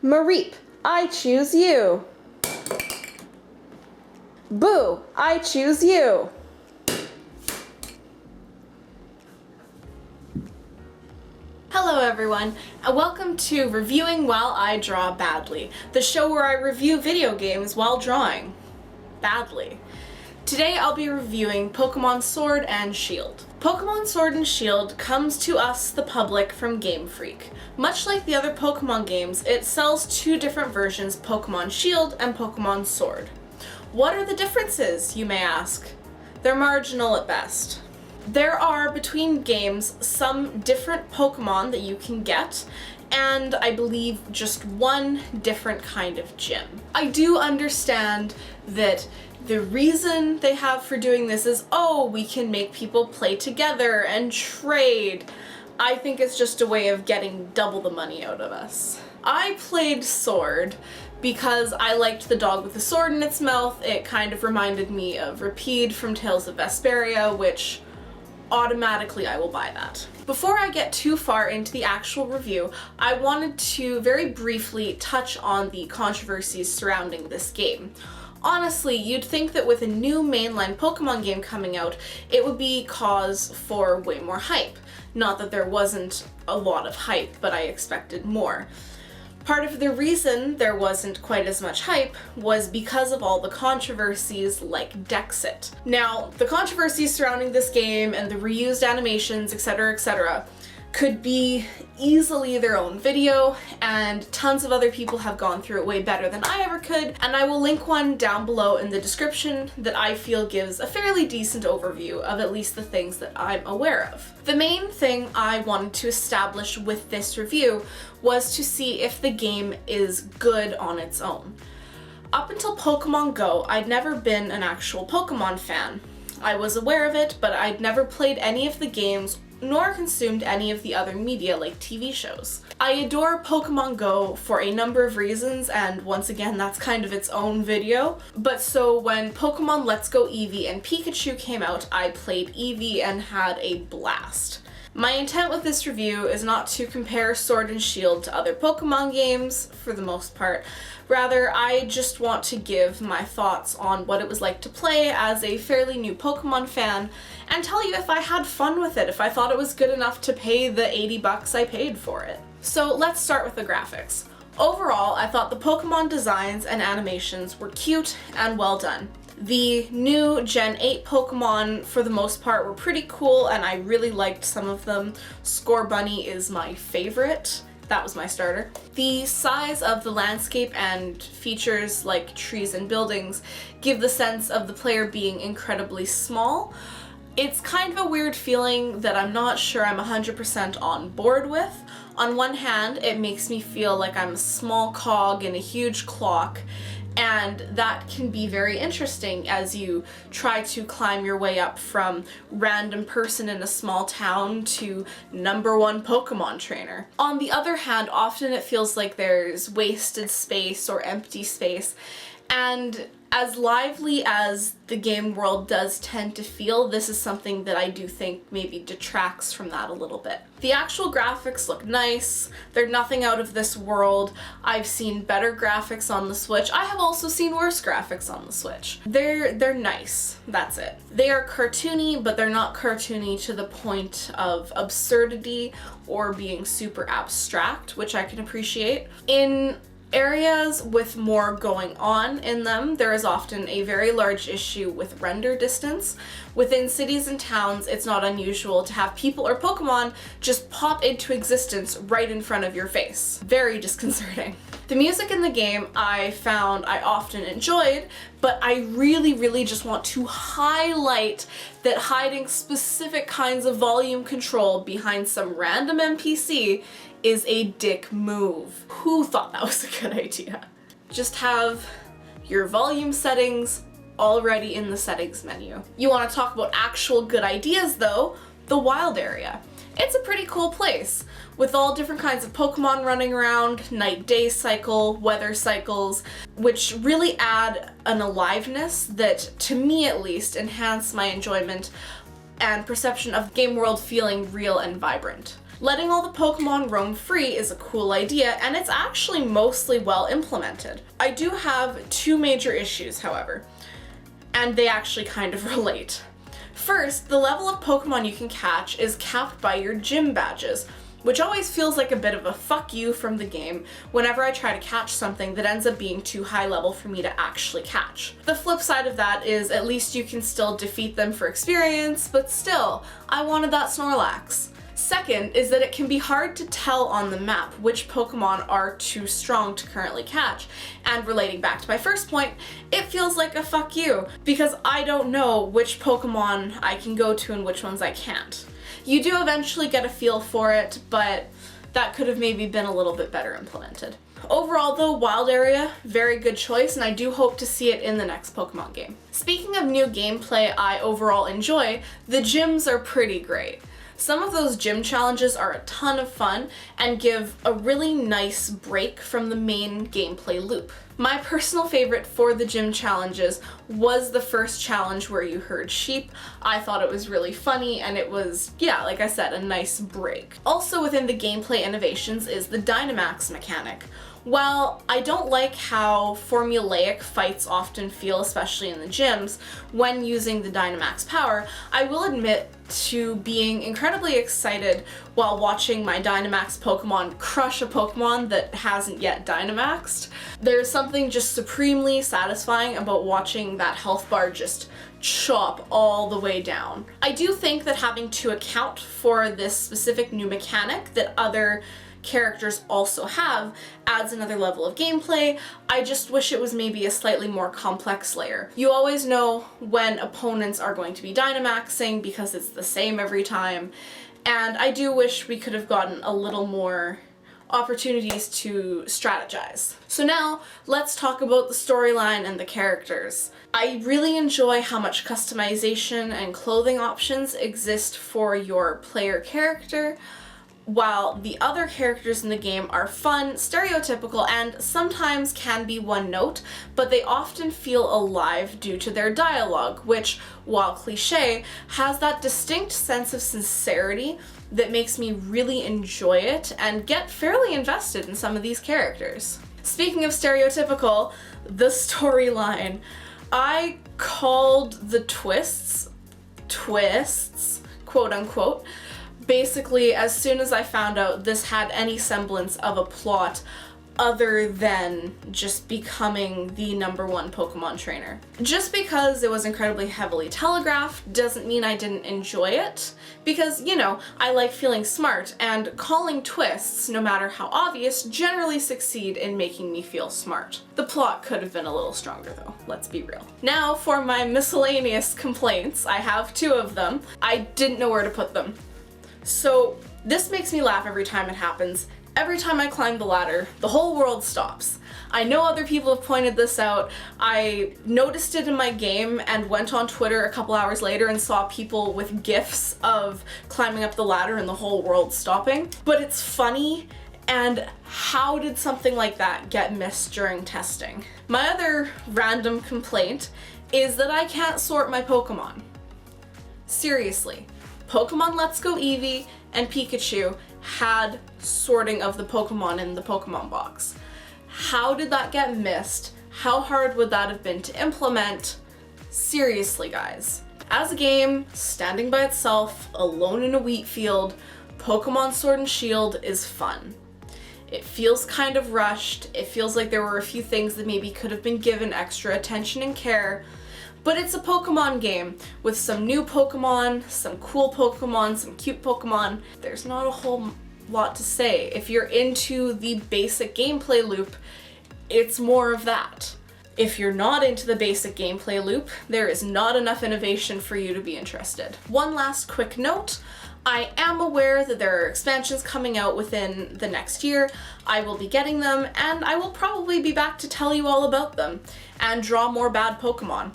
Mareep, I choose you. Boo, I choose you. Hello everyone, and welcome to Reviewing While I Draw Badly, the show where I review video games while drawing badly. Today I'll be reviewing Pokemon Sword and Shield. Pokemon Sword and Shield comes to us, the public, from Game Freak. Much like the other Pokemon games, it sells two different versions, Pokemon Shield and Pokemon Sword. What are the differences, you may ask? They're marginal at best. There are, between games, some different Pokemon that you can get, and I believe just one different kind of gym. I do understand that the reason they have for doing this is, oh, we can make people play together and trade. I think it's just a way of getting double the money out of us. I played Sword because I liked the dog with the sword in its mouth. It kind of reminded me of Rapide from Tales of Vesperia, which automatically I will buy that. Before I get too far into the actual review, I wanted to very briefly touch on the controversies surrounding this game. Honestly, you'd think that with a new mainline Pokemon game coming out, it would be cause for way more hype. Not that there wasn't a lot of hype, but I expected more. Part of the reason there wasn't quite as much hype was because of all the controversies like Dexit. Now, the controversies surrounding this game and the reused animations, etc., could be easily their own video, and tons of other people have gone through it way better than I ever could, and I will link one down below in the description that I feel gives a fairly decent overview of at least the things that I'm aware of. The main thing I wanted to establish with this review was to see if the game is good on its own. Up until Pokemon Go, I'd never been an actual Pokemon fan. I was aware of it, but I'd never played any of the games nor consumed any of the other media like TV shows. I adore Pokemon Go for a number of reasons, and once again that's kind of its own video. But so when Pokemon Let's Go Eevee and Pikachu came out, I played Eevee and had a blast. My intent with this review is not to compare Sword and Shield to other Pokemon games, for the most part. Rather, I just want to give my thoughts on what it was like to play as a fairly new Pokemon fan, and tell you if I had fun with it, if I thought it was good enough to pay the $80 I paid for it. So let's start with the graphics. Overall, I thought the Pokemon designs and animations were cute and well done. The new Gen 8 Pokemon, for the most part, were pretty cool, and I really liked some of them. Scorbunny is my favorite. That was my starter. The size of the landscape and features like trees and buildings give the sense of the player being incredibly small. It's kind of a weird feeling that I'm not sure I'm 100% on board with. On one hand, it makes me feel like I'm a small cog in a huge clock, and that can be very interesting as you try to climb your way up from random person in a small town to #1 Pokemon trainer. On the other hand, often it feels like there's wasted space or empty space, and as lively as the game world does tend to feel, this is something that I do think maybe detracts from that a little bit. The actual graphics look nice. They're nothing out of this world. I've seen better graphics on the Switch. I have also seen worse graphics on the Switch. They're nice, that's it. They are cartoony, but they're not cartoony to the point of absurdity or being super abstract, which I can appreciate. In areas with more going on in them, there is often a very large issue with render distance. Within cities and towns, it's not unusual to have people or Pokemon just pop into existence right in front of your face. Very disconcerting. The music in the game I found I often enjoyed, but I really just want to highlight that hiding specific kinds of volume control behind some random NPC is a dick move. Who thought that was a good idea? Just have your volume settings already in the settings menu. You want to talk about actual good ideas though, the wild area. It's a pretty cool place, with all different kinds of Pokemon running around, night-day cycle, weather cycles, which really add an aliveness that, to me at least, enhance my enjoyment and perception of game world feeling real and vibrant. Letting all the Pokemon roam free is a cool idea, and it's actually mostly well implemented. I do have two major issues, however, and they actually kind of relate. First, the level of Pokemon you can catch is capped by your gym badges, which always feels like a bit of a fuck you from the game whenever I try to catch something that ends up being too high level for me to actually catch. The flip side of that is at least you can still defeat them for experience, but still, I wanted that Snorlax. Second is that it can be hard to tell on the map which Pokemon are too strong to currently catch, and relating back to my first point, it feels like a fuck you, because I don't know which Pokemon I can go to and which ones I can't. You do eventually get a feel for it, but that could have maybe been a little bit better implemented. Overall though, Wild Area, very good choice, and I do hope to see it in the next Pokemon game. Speaking of new gameplay I overall enjoy, the gyms are pretty great. Some of those gym challenges are a ton of fun and give a really nice break from the main gameplay loop. My personal favorite for the gym challenges was the first challenge where you herd sheep. I thought it was really funny and it was, yeah, like I said, a nice break. Also within the gameplay innovations is the Dynamax mechanic. While I don't like how formulaic fights often feel, especially in the gyms, when using the Dynamax power, I will admit to being incredibly excited while watching my Dynamax Pokemon crush a Pokemon that hasn't yet Dynamaxed. There's something just supremely satisfying about watching that health bar just chop all the way down. I do think that having to account for this specific new mechanic that other characters also have adds another level of gameplay. I just wish it was maybe a slightly more complex layer. You always know when opponents are going to be Dynamaxing because it's the same every time, and I do wish we could have gotten a little more opportunities to strategize. So now let's talk about the storyline and the characters. I really enjoy how much customization and clothing options exist for your player character, while the other characters in the game are fun, stereotypical, and sometimes can be one note, but they often feel alive due to their dialogue, which, while cliche, has that distinct sense of sincerity that makes me really enjoy it and get fairly invested in some of these characters. Speaking of stereotypical, the storyline. I called the twists, quote unquote, basically as soon as I found out this had any semblance of a plot other than just becoming the #1 Pokemon trainer. Just because it was incredibly heavily telegraphed doesn't mean I didn't enjoy it, because, you know, I like feeling smart, and calling twists, no matter how obvious, generally succeed in making me feel smart. The plot could have been a little stronger though, let's be real. Now for my miscellaneous complaints. I have 2 of them. I didn't know where to put them. So this makes me laugh every time it happens. Every time I climb the ladder, the whole world stops. I know other people have pointed this out. I noticed it in my game and went on Twitter a couple hours later and saw people with GIFs of climbing up the ladder and the whole world stopping. But it's funny, and how did something like that get missed during testing? My other random complaint is that I can't sort my Pokemon. Seriously. Pokemon Let's Go Eevee and Pikachu had sorting of the Pokemon in the Pokemon box. How did that get missed? How hard would that have been to implement? Seriously, guys. As a game, standing by itself, alone in a wheat field, Pokemon Sword and Shield is fun. It feels kind of rushed. It feels like there were a few things that maybe could have been given extra attention and care. But it's a Pokemon game with some new Pokemon, some cool Pokemon, some cute Pokemon. There's not a whole lot to say. If you're into the basic gameplay loop, it's more of that. If you're not into the basic gameplay loop, there is not enough innovation for you to be interested. One last quick note. I am aware that there are expansions coming out within the next year. I will be getting them, and I will probably be back to tell you all about them and draw more bad Pokemon.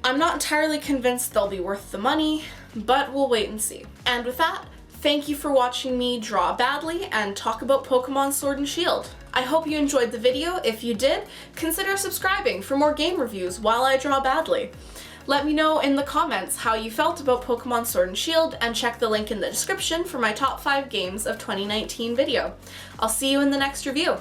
I'm not entirely convinced they'll be worth the money, but we'll wait and see. And with that, thank you for watching me draw badly and talk about Pokemon Sword and Shield. I hope you enjoyed the video. If you did, consider subscribing for more game reviews while I draw badly. Let me know in the comments how you felt about Pokemon Sword and Shield, and check the link in the description for my top 5 games of 2019 video. I'll see you in the next review.